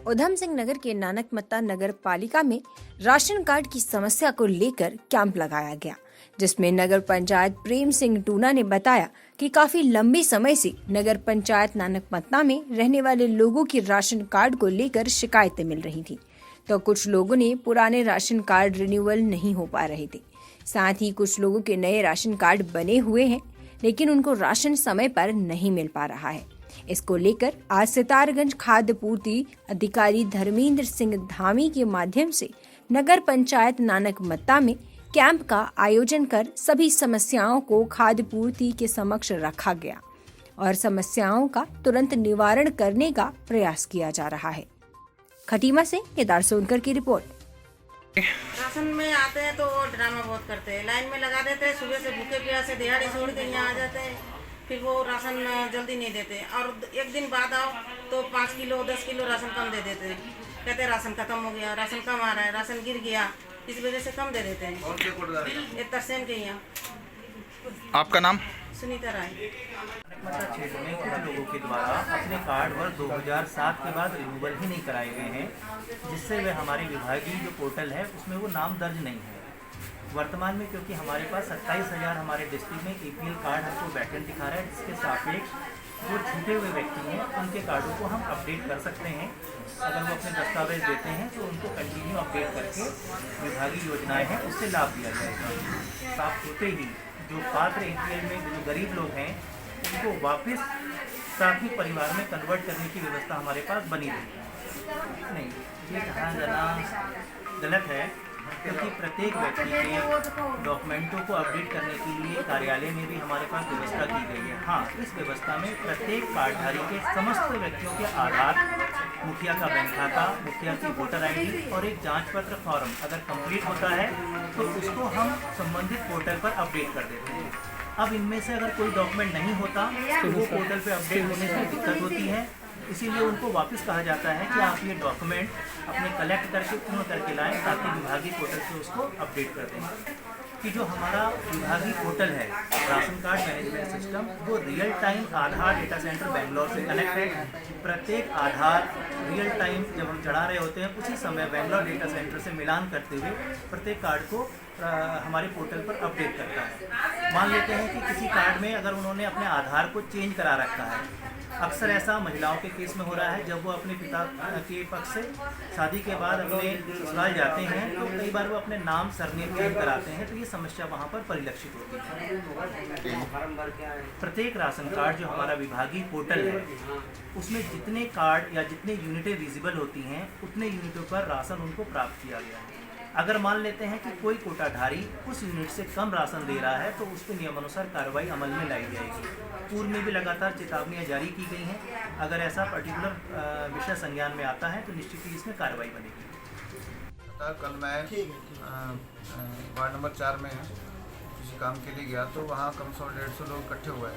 उधम सिंह नगर के नानकमत्ता नगर पालिका में राशन कार्ड की समस्या को लेकर कैंप लगाया गया, जिसमें नगर पंचायत प्रेम सिंह टूना ने बताया कि काफी लंबे समय से नगर पंचायत नानकमत्ता में रहने वाले लोगों की राशन कार्ड को लेकर शिकायतें मिल रही थी। तो कुछ लोगों ने पुराने राशन कार्ड रिन्यूअल नहीं हो पा रहे थे। साथ ही कुछ लोगों के नए राशन कार्ड बने हुए हैं, लेकिन उनको राशन समय पर नहीं मिल पा रहा है। इसको लेकर आज सितारगंज खाद्य पूर्ति अधिकारी धर्मेंद्र सिंह धामी के माध्यम से नगर पंचायत नानकमत्ता में कैंप का आयोजन कर सभी समस्याओं को खाद्य पूर्ति के समक्ष रखा गया और समस्याओं का तुरंत निवारण करने का प्रयास किया जा रहा है। खटीमा से केदार सोनकर की रिपोर्ट। राशन में आते हैं तो वो ड्रामा बहुत करते हैं, लाइन में लगा देते हैं, सुबह से भूखे प्यासे दिहाड़ी छोड़ के यहाँ आ जाते हैं, फिर वो राशन जल्दी नहीं देते और एक दिन बाद आओ तो 5 किलो 10 किलो राशन कम दे देते हैं। कहते हैं राशन खत्म हो गया, राशन कम आ रहा है, राशन गिर गया, इस वजह से कम दे देते हैं। ये तरसेन के यहाँ। आपका नाम? सुनीता राय। नानकमत्ता क्षेत्र में कुछ लोगों के द्वारा अपने कार्ड वर्ष 2007 के बाद रिन्यूअल ही नहीं कराए गए हैं, जिससे वे हमारे विभागीय जो पोर्टल है उसमें वो नाम दर्ज नहीं है। वर्तमान में क्योंकि हमारे पास 27,000 हमारे डिस्ट्रिक्ट में APL कार्ड हमको वैकेंट दिखा रहा है, जिसके सापेक्ष जो छूटे हुए व्यक्ति हैं उनके कार्डों को हम अपडेट कर सकते हैं। अगर वो अपने दस्तावेज देते हैं तो उनको कंटिन्यू अपडेट करके विभागीय योजनाएं हैं उससे लाभ दिया जाएगा। साफ होते ही जो पात्र APL में जो गरीब लोग हैं उनको वापस प्राथमिक परिवार में कन्वर्ट करने की व्यवस्था हमारे पास बनी रही। नहीं, ये कहा जाना गलत है, क्योंकि प्रत्येक व्यक्ति के डॉक्यूमेंटों को अपडेट करने के लिए कार्यालय में भी हमारे पास व्यवस्था की गई है। हाँ, इस व्यवस्था में प्रत्येक कार्डधारी के समस्त व्यक्तियों के आधार, मुखिया का बैंक खाता, मुखिया की वोटर ID और एक जांच पत्र फॉर्म अगर कंप्लीट होता है तो उसको हम संबंधित पोर्टल पर अपडेट कर देते हैं। अब इनमें से अगर कोई डॉक्यूमेंट नहीं होता तो वो पोर्टल पे अपडेट होने से दिक्कत होती है, इसीलिए उनको वापस कहा जाता है कि आप ये डॉक्यूमेंट अपने कलेक्ट करके पूर्ण करके लाएं ताकि विभागीय पोर्टल से उसको अपडेट कर दें। कि जो हमारा विभागीय पोर्टल है राशन कार्ड मैनेजमेंट सिस्टम, वो रियल टाइम आधार डेटा सेंटर बेंगलोर से कनेक्ट है। प्रत्येक आधार रियल टाइम जब हम चढ़ा रहे होते हैं उसी समय बेंगलोर डेटा सेंटर से मिलान करते हुए प्रत्येक कार्ड को हमारे पोर्टल पर अपडेट करता है। मान लेते हैं कि किसी कार्ड में अगर उन्होंने अपने आधार को चेंज करा रखा है, अक्सर ऐसा महिलाओं के केस में हो रहा है, जब वो अपने पिता के पक्ष से शादी के बाद अपने ससुराल जाते हैं तो कई बार वो अपने नाम सरनेम चेंज कराते हैं, तो ये समस्या वहाँ पर परिलक्षित होती है। प्रत्येक राशन कार्ड जो हमारा विभागीय पोर्टल है उसमें जितने कार्ड या जितने यूनिटें विजिबल होती हैं उतने यूनिटों पर राशन उनको प्राप्त किया गया है। अगर मान लेते हैं कि कोई कोटाधारी उस यूनिट से कम राशन दे रहा है तो उस पर नियमानुसार कार्रवाई अमल में लाई जाएगी। पूर्व में भी लगातार चेतावनियां जारी की गई हैं, अगर ऐसा पर्टिकुलर विषय संज्ञान में आता है तो निश्चित ही इसमें कार्रवाई बनेगी। कल मैं वार्ड नंबर 4 में किसी काम के लिए गया तो वहाँ कम से कम 150 लोग इकट्ठे हुए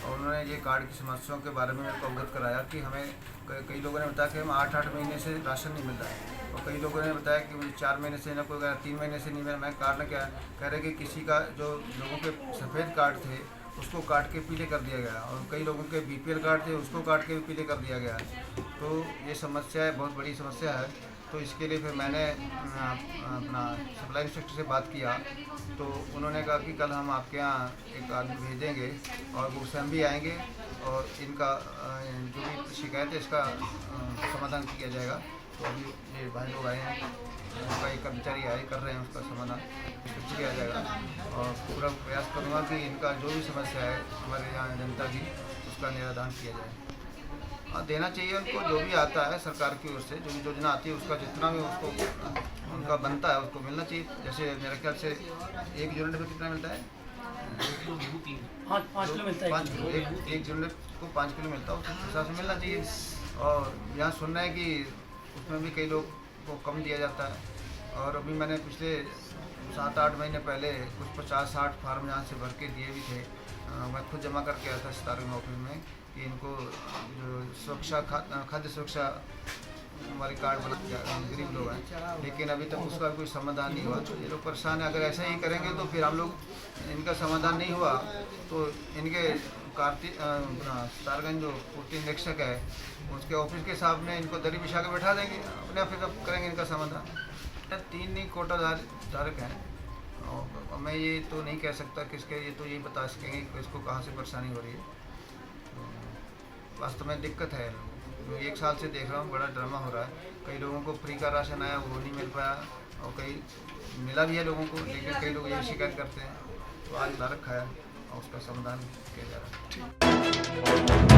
और उन्होंने ये कार्ड की समस्याओं के बारे में मेरे को अवगत कराया कि हमें कई लोगों ने बताया कि हम 8-8 महीने से राशन नहीं मिल रहा है और कई लोगों ने बताया कि मुझे 4 महीने से, ना कोई 3 महीने से नहीं मिला। मैं कारण क्या कह रहे कि किसी का जो लोगों के सफ़ेद कार्ड थे उसको काट के पीले कर दिया गया और कई लोगों के BPL कार्ड थे उसको काट के भी पीले कर दिया गया। तो ये समस्या है, बहुत बड़ी समस्या है। तो इसके लिए फिर मैंने अपना सप्लाई इंस्पेक्टर से बात किया तो उन्होंने कहा कि कल हम आपके यहाँ एक आदमी भेजेंगे और वो स्वयं भी आएंगे और इनका जो भी शिकायत है इसका समाधान किया जाएगा। तो अभी ये भाई लोग आए हैं, उनका एक कर्मचारी आए कर रहे हैं, उसका समाधान किया जाएगा और पूरा प्रयास करूँगा कि इनका जो भी समस्या है हमारे यहाँ जनता की उसका निराधान किया जाए। देना चाहिए उनको, जो भी आता है सरकार की ओर से जो भी योजना आती है उसका जितना भी उसको उनका बनता है उसको मिलना चाहिए। जैसे मेरे ख्याल से एक यूनिट में कितना मिलता है? 5 किलो मिलता है। एक यूनिट को 5 किलो मिलता है, उस हिसाब से मिलना चाहिए। और यहाँ सुनना है कि उसमें भी कई लोग को कम दिया जाता है और अभी मैंने पिछले 7-8 महीने पहले कुछ 50-60 फार्म यहाँ से भर के दिए भी थे। मैं खुद जमा करके आया था सितारगंज ऑफिस में कि इनको जो सुरक्षा खाद्य सुरक्षा हमारे कार्ड बना गरीब लोग हैं, लेकिन अभी तक उसका कोई समाधान नहीं हुआ। तो ये लोग परेशान है। अगर ऐसा ही करेंगे तो फिर हम लोग इनका समाधान नहीं हुआ तो इनके तारगंज जो पूर्ति निरीक्षक है उसके ऑफिस के सामने इनको दरी बिछा के बैठा देंगे, अपने ऑफिस अब करेंगे इनका समाधान। 3 नहीं कोटा धारक हैं और मैं ये तो नहीं कह सकता किसके, ये तो यही बता सकेंगे कि इसको कहाँ से परेशानी हो रही है। वास्तव में दिक्कत है, 1 साल से देख रहा हूँ बड़ा ड्रामा हो रहा है। कई लोगों को फ्री का राशन आया वो नहीं मिल पाया और कई मिला भी है लोगों को, लेकिन कई लोग यही शिकायत करते हैं। तो आज धारक खाया और उसका समाधान किया जा रहा है।